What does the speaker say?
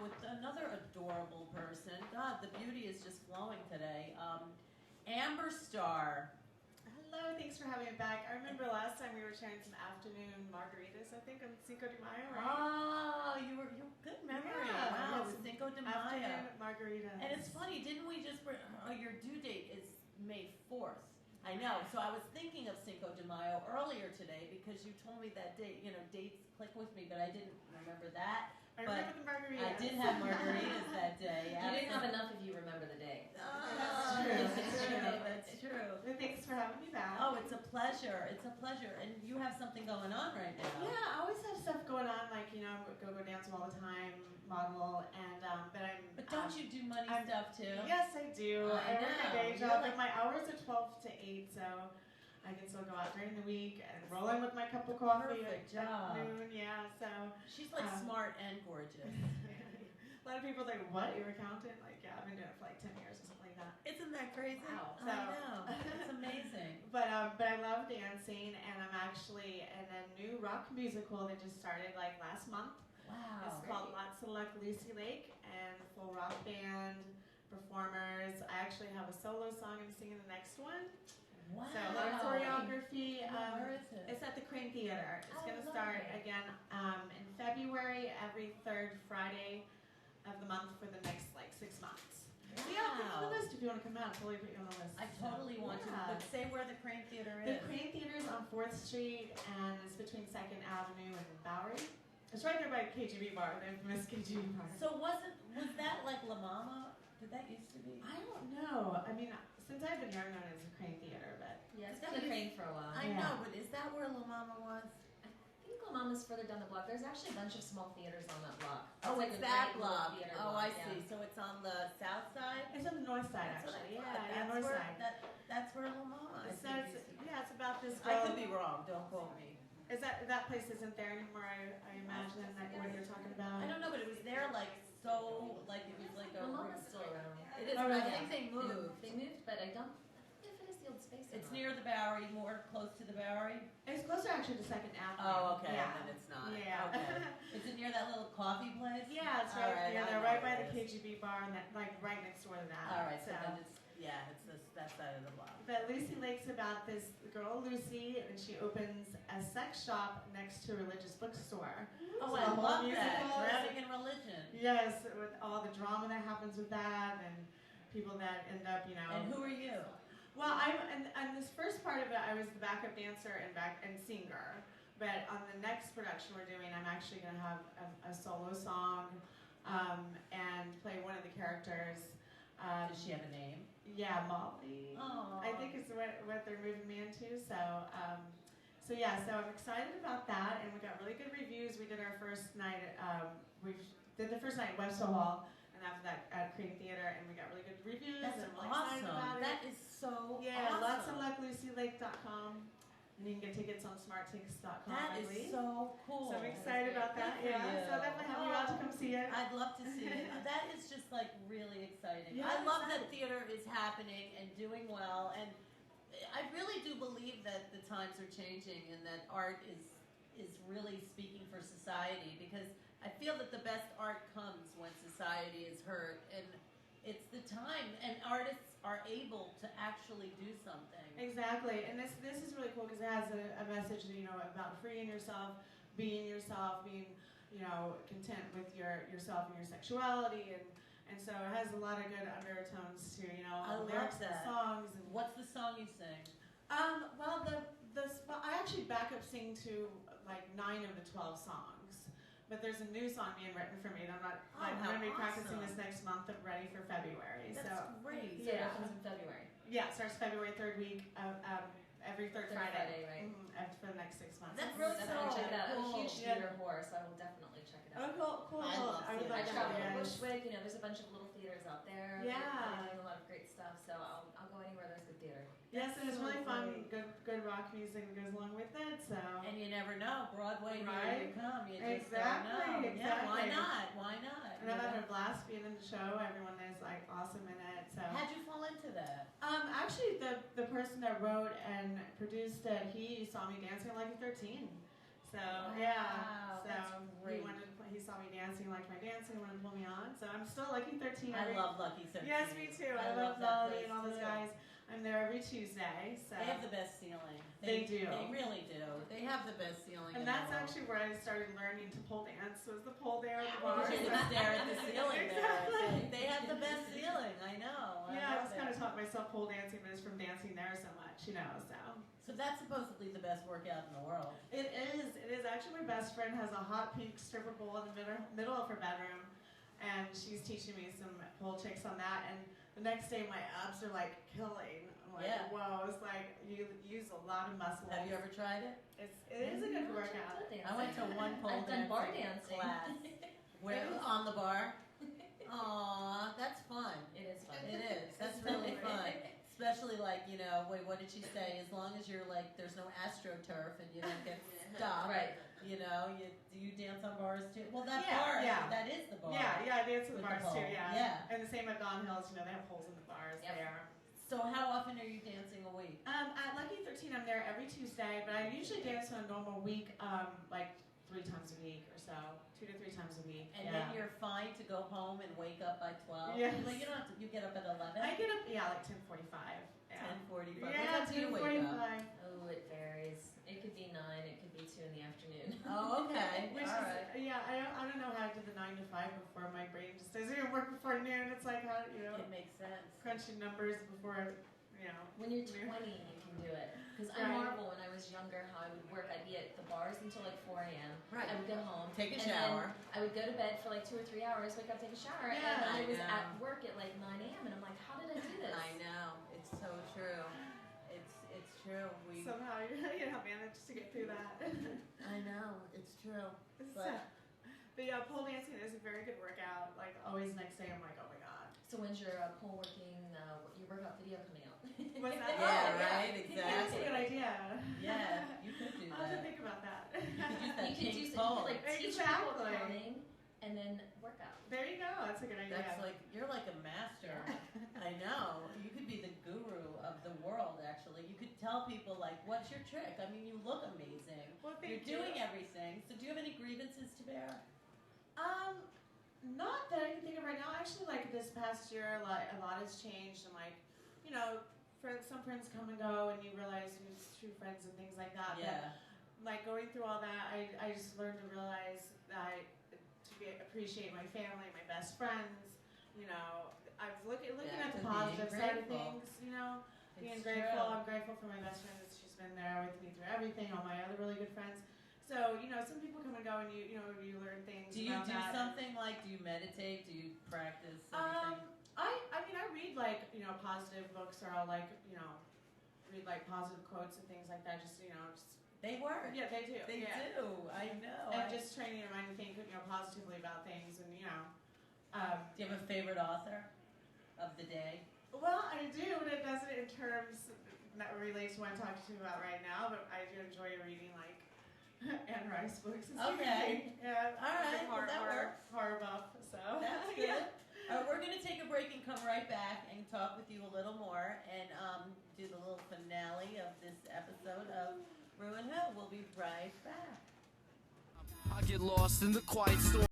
with another adorable person. God, the beauty is just flowing today. STaR. Hello, thanks for having me back. I remember last time we were sharing some afternoon margaritas, I think, on Cinco de Mayo, right? Oh, you good memory. Yeah, Wow, it was Cinco de Mayo. Afternoon margaritas. And it's funny, didn't we just bring, your due date is May 4th. I know, so I was thinking of Cinco de Mayo earlier today because you told me that date, dates click with me, but I didn't remember that. I remember the margaritas. I did have margaritas that day. You didn't have enough if you remember the day. That's true. Well, thanks for having me back. Oh, it's a pleasure. It's a pleasure. And you have something going on right now. Yeah, I always have stuff going on, like, go dance all the time, model, and, But don't you do money stuff too? Yes, I do. I work a day job, but my hours are 12 to 8, so I can still go out during the week and roll in with my cup of coffee at noon. Yeah, so she's like smart and gorgeous. A lot of people are like, "What? You're an accountant?" Like, yeah, I've been doing it for like 10 years or something like that. Isn't that crazy? Wow. So, I know. It's amazing. But I love dancing, and I'm actually in a new rock musical that just started like last month. Wow. It's called Lots of Luck, Lucy Lake, and full rock band performers. I actually have a solo song I'm singing the next one. Wow. So a lot of choreography. Where is it? It's at the Crane Theater. It's going to start again in February, every third Friday of the month for the next 6 months. Wow. So yeah, put on the list if you want to come out. I'll totally put you on the list. I totally want to. But say where the Crane Theater is. The Crane Theater is on 4th Street, and it's between 2nd Avenue and Bowery. It's right there by KGB Bar, the infamous KGB Bar. So was that like La Mama? Did that used to be? I don't know. I mean, since I've been here, I've known it as a Crane Theater, but Yeah, it's been the Crane for a while. I know, but is that where La Mama was? I think La Mama's further down the block. There's actually a bunch of small theaters on that block. Oh, like it's a that great little block. theater Oh, block, I yeah. see. So it's on the south side? it's on the north side, That's what I actually. thought. Yeah, north side. That's where La Mama is. So it's about this girl. I could be wrong. Don't quote me. Is that place isn't there anymore? I imagine that what you're talking about. I don't know, but it was there it was like a. La Mama's still around. It is. Oh, really? I think they moved. They moved, but I don't know if it is the old space. It's near the Bowery, more close to the Bowery. It's closer actually to 2nd Avenue. Oh, okay. Yeah. Then it's not. Yeah. Okay. Is it near that little coffee place? Yeah, it's All right. Yeah, I they're know right by where the it is. KGB bar, and that right next door to that. All right. So then it's that side of the block. But Lucy Lake's about this girl Lucy, and she opens a sex shop next to a religious bookstore. Oh, So I the whole love musical that. is- Drowning in religion. Yes, with all the drama that happens with that, and people that end up, And who are you? Well, and this first part of it, I was the backup dancer and singer. But on the next production we're doing, I'm actually going to have a solo song and play one of the characters. Does she have a name? Yeah, Molly. Aww. I think it's what they're moving me into. So I'm excited about that, and we got really good reviews. We did our first night. We did the first night at Webster Hall, and after that at Crane Theater, and we got really good reviews. That's and I'm awesome. excited about it. That is so Yeah, awesome. lots of luck, LucyLake.com. And you can get tickets on smarttickets.com. That is so cool. So I'm excited about that. Good for Yeah, you. so definitely have you out to come see it. I'd love to see it. That is just really exciting. Yeah, I love excited. that theater is happening and doing well, and I really do believe that the times are changing and that art is really speaking for society, because I feel that the best art comes when society is hurt, and it's the time, and artists are able to actually do something. Exactly, and this is really cool because it has a message, about freeing yourself, being content with yourself and your sexuality, and so it has a lot of good undertones to I love lyrics that. and songs. And What's the song you sing? Well, I actually backup sing to 9 of the 12 songs. But there's a new song being written for me, and I'm going to be practicing this next month, ready for February. That's great. So it opens in February. Yeah, it starts February 3rd week of every third Friday, right? For the next 6 months. That's really Definitely check it out. I'm a cool. huge theater whore, so I will definitely check it out. Oh, cool. I love would theater. like I to travel have to you guys. Bushwick, there's a bunch of little theaters out there. Yeah. They're doing a lot of great stuff, so I'll go anywhere there's good theater. Yes, and it's so really fun. great. Good rock music that goes along with it. So. And you never know, Broadway, Right? here you come. You just Exactly, don't know. Yeah, why exactly. not? Why not? And I'm having a blast being in the show. Everyone is awesome in it. So. How'd you fall into that? Actually, the person that wrote and produced it, he saw me dancing at 13. So Wow, yeah, so that's great. he saw me dancing, liked my dancing, wanted to pull me on. So I'm still Lucky 13. I love Lucky 13. Yes, me too. I that love Melody place and all those too. guys. I'm there every Tuesday. So They have the best ceiling. They do. They really do. They have the best ceiling. and in that's the world. actually where I started learning to pole dance. Was the pole there at the You bar? should just stare at the ceiling Exactly. there. They have the best ceiling. I know. Yeah, I love just it. kind of taught myself pole dancing, but it's from dancing there so much, you know. So that's supposedly the best workout in the world. It is. It is. Actually, my best friend has a hot pink stripper pole in the middle of her bedroom, and she's teaching me some pole tricks on that. And the next day, my abs are like killing. I'm like, Yeah. whoa! It's like you use a lot of muscle. Have you ever tried it? It is a good workout. I went to one pole I've done bar dancing dancing. class. Where on the bar? Aw, that's fun. It is fun. It is. That's really fun. Especially like, you know, wait, what did she say? As long as you're like, there's no astroturf and you don't get stuck. Right. You know, do you dance on bars too? Well, that Yeah, bar, yeah. that is the bar. Yeah, I dance in the With the bars too. pole. Yeah. Yeah. And the same at Don Hills. You know, they have poles in the bars Yep. there. So how often are you dancing a week? At Lucky 13, I'm there every Tuesday, but I usually dance on a normal week, like 3 times a week or so, 2 to 3 times a week. And then you're fine to go home and wake up by 12? Yes. Well, you don't have to, you get up at 11? I get up, like 10:45. Yeah. 10:45. What Yeah, time do you wake up? 10:45. Oh, it varies. It could be 9, it could be 2 in the afternoon. Oh, okay. Which All is, right. yeah, I don't know how I did the 9 to 5 before. My brain just doesn't even work before noon. It's like, how, you know, It makes sense. crunching numbers before, you know. When you're 20, you can do it. Because I Right. marvel when I was younger how I would work. I'd be at the bars until like 4 a.m. Right. I would go home. Take a and shower. Then I would go to bed for like 2 or 3 hours, wake up, take a shower, Yeah, and I I was know. at work at like 9 a.m. And I'm like, how did I do this? I know. It's so true. It's true. Somehow you managed to get through that. I know. It's true. But yeah, pole dancing is a very good workout. Like always, next day I'm like, oh my god. So when's your pole working, your workout video coming out? What's that? Yeah, Oh, right. That's a Exactly. good idea. Yeah, you could do I'll have to that. think about that. You could use that You could pink do you pole. could like teach people Exactly. counting and then work out. There you go. That's a good idea. That's like you're like a master. I know. You could be the guru of the world. Actually, you could tell people like, "What's your trick?" I mean, you look amazing. Well, You're thank you. doing everything. So, do you have any grievances to bear? Not that I can think of right now. Actually, like this past year, like a lot has changed, and like, you know, some friends come and go, and you realize who's true friends and things like that. Yeah. But, like going through all that, I just learned to realize that appreciate my family, my best friends. You know, I was looking Yeah, at the to being positive side of grateful. things. You know, being It's grateful. true. I'm grateful for my best friend. She's been there with me through everything. All my other really good friends. So, you know, some people come and go, and you learn things. Do you about do that. something like? Do you meditate? Do you practice anything? I mean, I read like, you know, positive books, or I'll like, you know, read like positive quotes and things like that. Just, you know, They work. yeah, they do. They yeah. do. I know. And just training your mind to think, you know, positively about things, and you know. Do you have a favorite author of the day? Well, I do, but it doesn't in terms that relates to what I'm talking to you about right now. But I do enjoy reading like Anne Rice books. Okay. Yeah. All right, well, that works. Horror buff. So That's good. yeah. We're going to take a break and come right back and talk with you a little more and do the little finale of this episode of ReW WhO. We'll be right back. I get lost in the quiet storm.